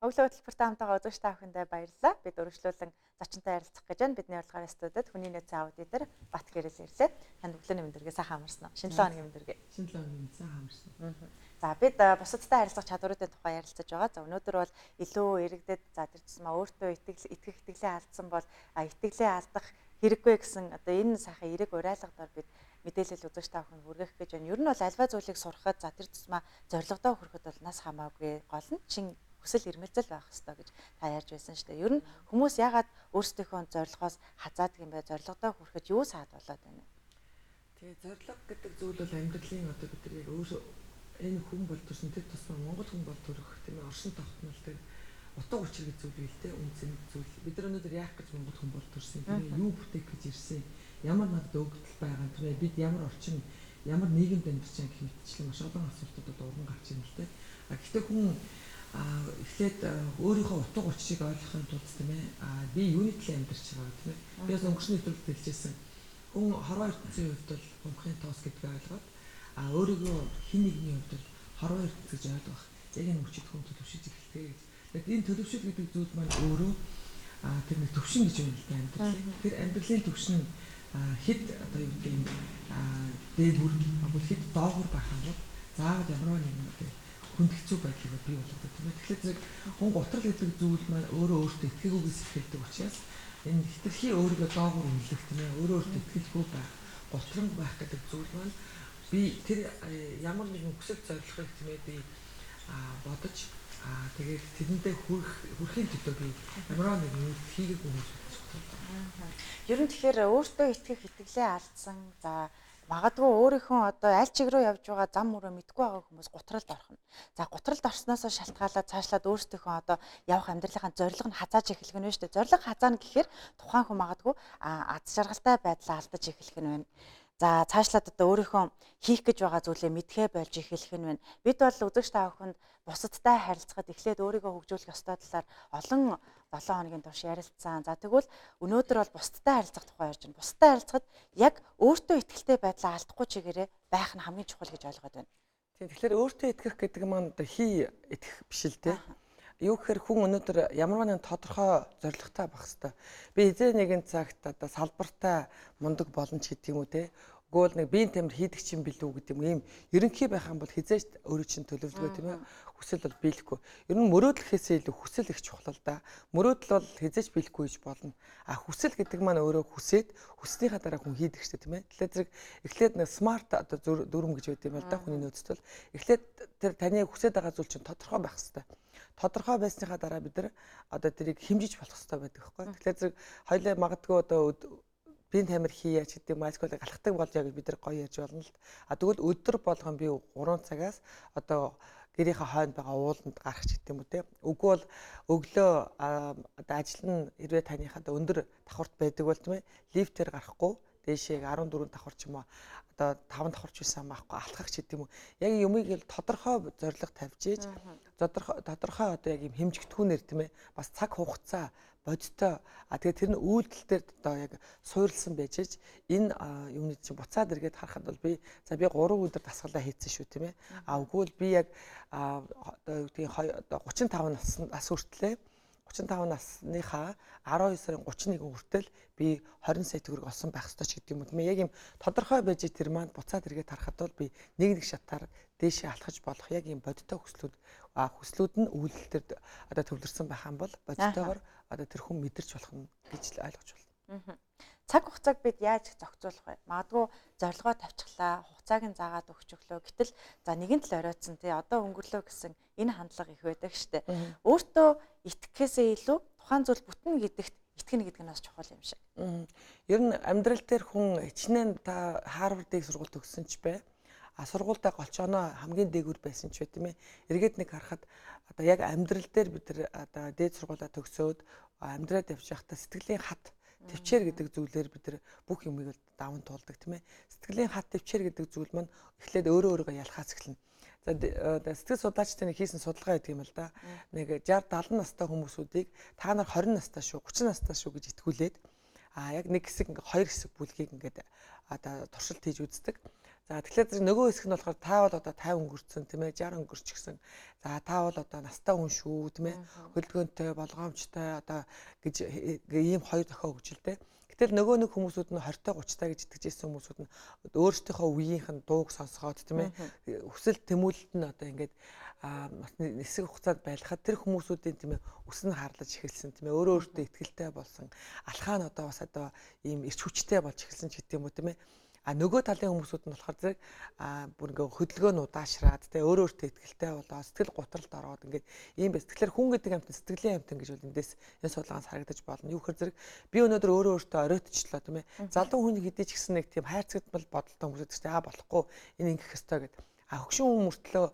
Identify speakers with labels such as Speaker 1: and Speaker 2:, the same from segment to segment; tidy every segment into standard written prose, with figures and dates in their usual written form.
Speaker 1: Өглөө хөтөлбөртэй хамтаа үзэгч та бүхэндээ баярлалаа. Бид өргөжлүүлэн зочинтой ярилцах гэж байна. Бидний урилгын студид хүний нөөцийн аудитор Бат Гэрэл ирлээ. Танд өглөөний мэндүргээ сайхан амарсан уу? Шинэ 7 хоногийн мэндүргээ.
Speaker 2: Шинэ 7 хоногийн сайхан амарсан.
Speaker 1: За бид бусадтай харилцах чадваруудын тухай ярилцаж байгаа. За өнөөдөр бол илүү иргэдэд за тэр тусмаа өөртөө итгэх итгэлээ алдсан бол итгэлээ алдах хэрэггүй гэсэн одоо энэ сайхан эрэг уриалгадаар бид мэдээлэл үзэгч та бүхэнд хүргэх гэж байна. Ер нь бол альва зүйлийг сурахад за тэр тусмаа зорилгодоо хүрэхэд бол нас хамаагүй гол нь чин хүсэл эрмэлзэл байх хэрэгтэй гэж та ярьж байсан шүү дээ. Ер нь хүмүүс яагаад өөрсдийнхөө зорилгоос хазаадаг юм бэ? Зорилгодоо хүрэхэд юу саад болоод байна вэ?
Speaker 2: Тэгээ зорилго гэдэг зүйл бол амьдралын одоо бид нар яг өөрөө энэ хүн бол төрсөн тэр тусмаа Монгол хүн бол төрөх тийм ээ оршин тогтнолтой утга учир гэж зүйл бийл дээ үнцэн зүйл. Бид нар өнөөдөр яах гэж Монгол хүн бол төрсөн тийм ээ юу бүтээх гэж ирсэн. Ямар надад өгдөл байгаа тийм ээ бид ямар орчин ямар нийгэмд амьдарч байгаа гэх мэтчлэн маш олон асуултууд уран гарч ирнэ л дээ. Гэхдээ хүн эхлээд өөрийнхөө утга учирыг ойлгохын тулд тийм ээ би юуны төлөө амьдарч байгаа тийм ээ. Би бас өнгөрсний хэвлэлд хэлжсэн. Хүн хорвоо ертөнцийн хувьд бол хумхын тоос гэдгийг ойлгоод өөрийгөө хин нэгний хувьд бол хорвоо ертөнц гэж ойлгох. Яг энэ хүчит хүн төлөвшөж эхэлдэг. Тэгэхээр энэ төлөвшөл гэдэг зүйл маань өөрөө тэр нэг төвшин гэж байна л да амьдрал. Тэр амьдралын төвшин хэд одоо юу гэдэг юм дээгүр абул хэд доогуур байх юм бол заавал ямар нэгэн хүнд хэцүү байдлыг бий болгодог тийм ээ. Тэгэхээр зэрэг хүн готрол гэдэг зүйл маань өөрөө өөртөө итгэлгүйгээс эхэлдэг учраас энэ хитрхи өөрийгөө доогуур үнэлэх тийм ээ. Өөрөө өөртөө итгэлгүй байх, готрон байх гэдэг зүйл маань би тэр ямар нэгэн хүсэл зорилгыг тийм ээ би бодож тэгээд тэрэндээ хүрэхийн төлөө би ямар нэгэн юм хийгээгүй юм шиг байна.
Speaker 1: Ер нь тэгэхээр өөртөө итгэх итгэлээ алдсан. За магадгүй өөрийнхөө одоо аль чиг рүү явж байгаа зам мөрөө мэдгүй байгаа хүмүүс гутралд орхно. За гутралд орсноосоо шалтгаалаад цаашлаад өөрсдийнхөө одоо явах амьдралынхаа зорилго нь хазааж эхлэх нь байна шүү дээ. Зорилго хазаана гэхээр тухайн хүн магадгүй аз жаргалтай байдлаа алдаж эхлэх нь байна. За цаашлаад одоо өөрийнхөө хийх гэж байгаа зүйлээ мэдхээ болж эхлэх нь байна. Бид бол үзэгч та бүхэнд бусадтай харилцахад эхлээд өөрийгөө хөгжүүлэх ёстой талаар олон 7 хоногийн турш ярилцсан. За тэгвэл өнөөдөр бол бусадтай харилцах тухай ярьж байна. Бусадтай харилцахад яг өөртөө итгэлтэй байдлаа алдахгүй чигээрээ байх нь хамгийн чухал гэж ойлгоод байна.
Speaker 2: Тийм тэгэхээр өөртөө итгэх гэдэг маань одоо итгэх биш л дээ. Юу гэхээр хүн өнөөдөр ямар нэгэн тодорхой зорилготой байх хэвээр. Би эзэн нэгэн цагт одоо салбартай мундаг болно ч гэдэг юм уу те. Өгөөл нэг биеийн тамир хийдэг чинь билүү гэдэг юм ерөнхий байх юм бол хизээч өөрөө чинь төлөвлөгөө тийм ээ. Хүсэл бол биелэхгүй. Ер нь мөрөөдлөхөөсөө илүү хүсэл их чухал л да. Мөрөөдөл бол хизээч биелэхгүй гэж болно. Хүсэл гэдэг маань өөрөө хүсээд хүснийхаа дараа хүн хийдэг штэ тийм ээ. Тэгэхээр зэрэг эхлээд нэг смарт одоо дүрм гэж байдаг юм байна да хүний нөөцтэй. Эхлээд тэр таны хүсэж байгаа зүйл чинь тодорхой байх хэвээр. Тодорхой байсныхаа дараа бид нар одоо тэрийг хэмжиж болох хэрэгтэй байдаг байхгүй. Тэгэхээр зэрэг хоёлаа магадгүй одоо биеийн тамир хийяч гэдэг юм альсколыг алхдаг болж яг бид нар гоё ярьж болно л. Тэгвэл өдөр болгон би 3 цагаас одоо гэрийнхээ хойнд байгаа ууланд гарах ч гэдэг юм уу те. Үгүй бол өглөө одоо ажил нь хэрвээ таныхаа өндөр давхарт байдаг бол тийм ээ лифтээр гарахгүй дээшээ 14 давхар ч юм уу одоо 5 давхарч байсан байхгүй алхах ч гэдэг юм уу. Яг юмыг л тодорхой зорилго тавьж ийж тодорхой одоо яг юм хэмжигдэхүүнээр тийм ээ бас цаг хугацаа бодтой тэгээд тэр нь үйлдэл дээр одоо яг суурилсан байж ич энэ юмны чинь буцаад эргээд харахад бол би 3 өдөр дасгалаа хийцэн шүү тийм ээ. Үгүй л би яг одоо юу гэдэг 35 нас хүртлээ 35 насныхаа 12 сарын 31 хүртэл би 20 сая төгрөг олсон байх ёстой ч гэдэг юм уу тийм ээ. Яг юм тодорхой байж тэр маань буцаад эргээд харахад бол би нэг шатаар дээшээ алхаж болох яг юм бодтой хүслүүд нь үйлдэл дээр одоо төвлөрсөн байх юм бол бодтойгоор одоо тэр хүн мэдэрч болох нь гэж ойлгож байна.
Speaker 1: Цаг хугацааг бид яаж зохицуулах вэ? Магадгүй зорилгоо тавьчихлаа, хугацааг нь заагаад өгч өглөө. Гэтэл за нэгэн тал оройтсан тий одоо өнгөрлөө гэсэн энэ хандлага их байдаг штэ. Өөртөө итгэхээсээ илүү тухайн зүйл бүтэн гэдэгт итгэнэ гэдэг нь бас чухал юм шиг.
Speaker 2: Ер нь амьдрал дээр хүн хичнээн та Харвардыг сургууль төгссөн ч бай. Сургуультай голчоноо хамгийн дээгүүр байсан ч бай тийм ээ. Эргээд нэг харахад одоо яг амьдрал дээр бид нар одоо дээд сургуулаа төгсөөд амьдраад явж байхдаа сэтгэлийн хат төвчээр гэдэг зүйлээр бид нар бүх юмыг даван туулдаг тийм ээ. Сэтгэлийн хат төвчээр гэдэг зүйл маань эхлээд өөрийгөө ялхаас эхэлнэ. За сэтгэл судлаачтай нэг хийсэн судалгаа гэдэг юм л да. Нэг 60 70 настай хүмүүсүүдийг та нар 20 настай шүү, 30 настай шүү гэж итгүүлээд яг нэг хэсэг ингээ хоёр хэсэг бүлгийг ингээд одоо туршилт хийж үздэг. За тэгэхээр зэрэг нөгөө хэсэг нь болохоор та бол одоо 50 өнгөрцөн тийм ээ 60 өнгөрчихсөн. За та бол одоо настай хүн шүү тийм ээ хөдөлгөөнтэй болгоомжтой одоо гэж ийм хоёр зохио өгч л дээ. Гэтэл нөгөө нэг хүмүүсүүд нь 20-той 30-тай гэж итгэж ирсэн хүмүүсүүд нь өөрсдийнхөө үеийнх нь дууг сонсгоод тийм ээ хүсэл тэмүүлэлт нь одоо ингээд нисэх хугацаанд байлгахад тэр хүмүүсүүдийн тийм ээ өс нь харлаж эхэлсэн тийм ээ өөрөө өөртөө ихтгэлтэй болсон алхаа нь одоо бас одоо ийм эрч хүчтэй болж эхэлсэн ч гэдэг юм уу тийм ээ нөгөө талын хүмүүсүүд нь болохоор зэрэг бүр ингээ хөдөлгөөн удаашраад тэ өөрөө өөртөө ихтгэлтэй болоо сэтгэл гутралд ороод ингээд ийм байс. Тэгэхээр хүн гэдэг амт сэтгэлийн амт гэж бол эндээс энэ судалгаанаас харагдаж болно. Юу гэхээр зэрэг би өнөөдөр өөрөө өөртөө оройтчлоо тийм ээ. Залуу хүн хэдий ч гэсэн нэг тийм хайрцагтмал бодолтой хүмүүс гэдэг чинь болохгүй энэ ингэх ёстой гэдэг. Хөгшин хүн мөртлөө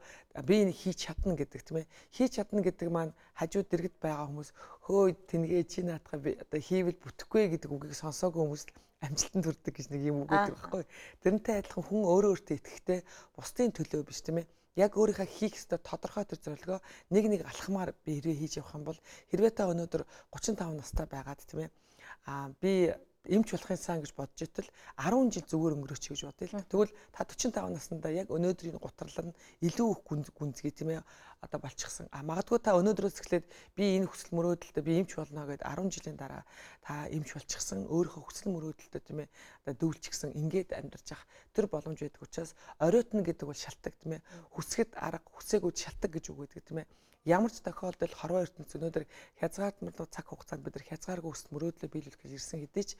Speaker 2: би энийг хийж чадна гэдэг тийм ээ. Хийж чадна гэдэг маань хажууд дэргэд байгаа хүмүүс хөөе тэнгээ чи наатах би одоо хийвэл бүтэхгүй гэдэг үгийг сонсоогүй хүмүүс амжилтанд хүрдэг гэж нэг юм үг гэдэг байхгүй. Тэрнтэй адилхан хүн өөрөө өөртөө итгэхтэй бусдын төлөө биш тийм ээ. Яг өөрийнхөө хийх ёстой тодорхой төр зорилгоо нэг алхмаар би хэрвээ хийж явах юм бол хэрвээ та өнөөдөр 35 настай байгаад тийм ээ. Би эмч болохын сан гэж бодж итэл 10 жил зүгээр өнгөрөөч гэж бодъё л. Тэгвэл та 45 наснда яг өнөөдрийн гутрал нь илүү их гүнзгий тийм ээ одоо болчихсон. Магадгүй та өнөөдрөөс эхлээд би энэ хүсэл мөрөөдөлтөд би эмч болно гэдээ 10 жилийн дараа та эмч болчихсон өөрийнхөө хүсэл мөрөөдөлтөд тийм ээ одоо дүүлчихсэн ингээд амьдарч явах тэр боломж байдаг учраас оройтно гэдэг бол шалтгаан тийм ээ хүсгэд арга хүсээгүүд шалтгаан гэж үг гэдэг тийм ээ. Ямар ч тохиолдолд хорвоо ертөнц өнөөдөр хязгаартмал цаг хугацаанд бид нар хязгааргүй өсөлт мөрөөдлөө биелүүлэх гэж ирсэн хэдий ч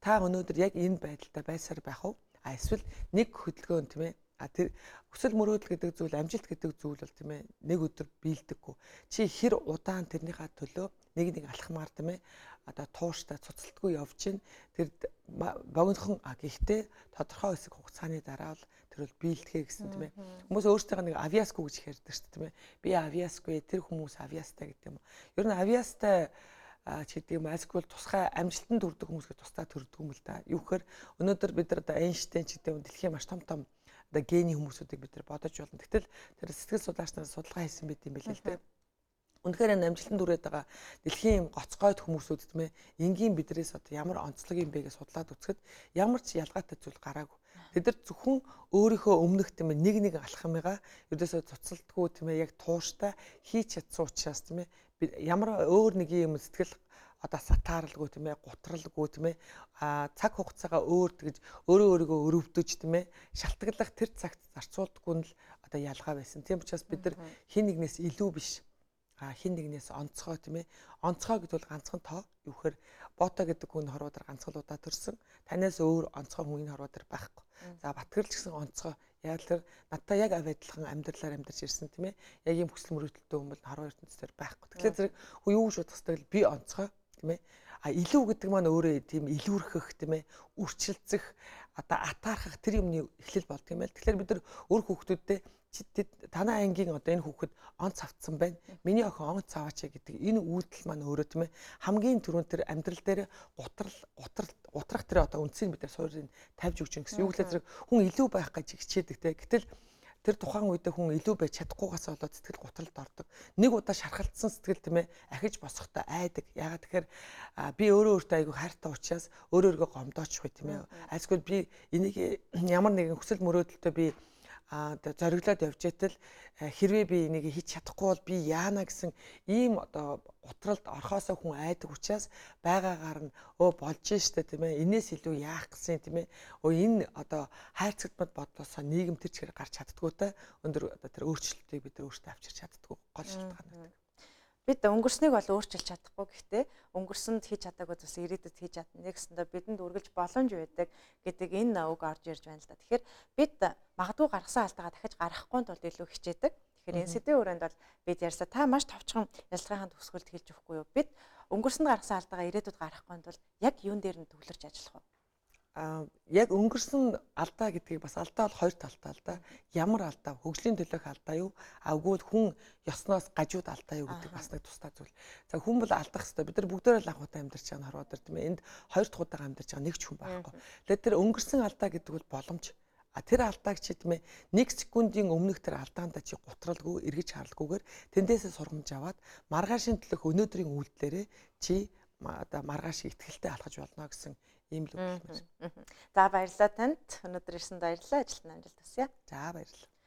Speaker 2: та өнөөдөр яг энэ байдалтай байсаар байх уу? Эсвэл нэг хөдөлгөөн тийм ээ. Тэр өсөл мөрөөдөл гэдэг зүйл амжилт гэдэг зүйл бол тийм ээ нэг өдөр биелдэггүй. Чи хэр удаан тэрнийхээ төлөө нэг алхмаар тийм ээ одоо тууштай цуцалтгүй явж гин тэр богинохон гэхдээ тодорхой хэсэг хугацааны дараа л тэр бол биелдэхэ гэсэн тийм ээ. Хүмүүс өөрсдөө нэг авиасгүй гэж ярьдаг шүү дээ тийм ээ. Би авиасгүй тэр хүмүүс авиастай гэдэг юм. Ер нь авиастай ч гэдэг юм альсгүй тусгай амжилтанд хүрдэг хүмүүсгээ тусдаа төрдөг юм л да. Юу гэхээр өнөөдөр бид нар одоо Эйнштейн ч гэдэг юм дэлхийн маш том одоо гений хүмүүсүүдийг бид нар бодож болно. Гэтэл тэр сэтгэл судлаач нар судалгаа хийсэн байт юм билээ л дээ. Үнэхээр энэ амжилтанд хүрээд байгаа дэлхийн гоцгойд хүмүүсүүд тийм ээ энгийн бидрээс одоо ямар онцлог юм бэ гэж судлаад үзэхэд ямар ч ялгаатай зүйл гараагүй. Тэд нар зөвхөн өөрийнхөө өмнөх тийм ээ нэг алхамыгаа ердөөсөө цуцалтгүй тийм ээ яг тууштай хийж чадсан учраас тийм ээ ямар өөр нэг юм сэтгэл одоо сатааралгүй тийм ээ гутралгүй тийм ээ цаг хугацаагаа өөр тэгж өөрийгөө өрөвдөж тийм ээ шалтгааллах тэр цагт зарцуулдаггүй нь л одоо ялгаа байсан. Тийм учраас бид нар хин нэгнээс илүү биш хин нэгнээс онцгой тийм ээ онцгой гэдэг бол ганцхан тоо юу гэхээр бото гэдэг хүн хорвоодар ганцхан удаа төрсөн танаас өөр онцгой хүн энэ хорвоодар байхгүй. За Батгэрл ч гэсэн онцгой яг л надтай яг авиадлахын амьдралаар амьдарч ирсэн тийм ээ яг ийм хүсэл мөрөөдөлтөй хүн бол хорвоо ертөнцийн байхгүй. Тэгэхээр зэрэг хөө юу гэж бодох хэвэл би онцгой тийм ээ илүү гэдэг маань өөрөө тийм илүүрхэх тийм ээ үрчилцэх одоо атаархах тэр юмны эхлэл болдго юм байл. Тэгэхээр бид нар өөр хүүхдүүдтэй танаа ангийн одоо энэ хүүхэд онц автсан байна. Миний охин онц аваач гэдэг энэ үйлдэл маань өөрөө тийм ээ хамгийн түрүүнд тэр амьдрал дээр утрах тэр одоо үндсийг бид нар суурийг тавьж өгч юм гэсэн. Юу гэхээр зэрэг хүн илүү байх гэж хичээдэг те. Гэтэл тэр тухайн үедээ хүн илүү байж чадахгүйгаас болоод сэтгэл гутралд ордог. Нэг удаа шархалдсан сэтгэл тийм ээ ахиж босохдоо айдаг. Ягаад тэгэхээр би өөрөө өөртөө айгүй хайртай учраас өөрөөргөө гомдоочих бай тийм ээ. Альсгүй би энийг ямар нэгэн хүсэл мөрөөдөлтөд би зориглоод явж байтал хэрвээ би энийг хийж чадахгүй бол би яана гэсэн ийм одоо гутралд орхосоо хүн айдаг учраас байгаагаар нь болж штэ тийм ээ энэс илүү яах гэсэн тийм ээ энэ одоо хайрцагтмал бодлосоо нийгэм тэр чигээр гарч чаддгүй та өндөр одоо тэр өөрчлөлтийг бид нар өөртөө авчирч чаддгүй гол шалтгаан байдаг.
Speaker 1: Бид өнгөрснийг бол өөрчилж чадахгүй гэхдээ өнгөрсөнд хийж чадаагүй зүйлс ирээдүйд хийж чадна. Нэгсэндээ бидэнд үргэлж боломж байдаг гэдэг энэ үг орж ирж байна л да. Тэгэхээр бид магадгүй гаргасан алдаагаа дахиж гаргахгүй тулд илүү хичээдэг. Тэгэхээр энэ сэдвийн хүрээнд бол бид ярьсаа та маш товчхон ялцгаахан төгсгөлд хэлж өгөхгүй юу? Бид өнгөрсөнд гаргасан алдаагаа ирээдүйд гаргахгүй тулд яг юун дээр нь төвлөрч ажиллах вэ?
Speaker 2: Яг өнгөрсөн алдаа гэдгийг бас алдаа бол хоёр талтай алдаа. Ямар алдаа? Хөгжлийн төлөөх алдаа юу? Үгүй хүн ёсноос гажууд алдаа юу гэдэг бас нэг тусдаа зүйл. За хүн бол алдах хэвээр бид нар бүгдээрээ л анхудаа амьдарч байгаа хорвоо тийм ээ. Энд хоёр дахь удаага амьдарч байгаа нэг ч хүн байхгүй. Тэгэхээр тэр өнгөрсөн алдаа гэдэг бол боломж. Тэр алдааг чи тийм ээ 1 секундын өмнөх тэр алдаандаа чи гутралгүй эргэж харалгүйгээр тэндээсээ сургамж аваад маргаашийн төлөх өнөөдрийн үйлдэлээрээ чи одоо маргааш ихтгэлтэй алхаж болно гэсэн ийм л үг байна.
Speaker 1: За баярлалаа танд. Өнөөдөр ирсэнд баярлалаа. Ажилтны амжилт хүсье.
Speaker 2: За баярлалаа.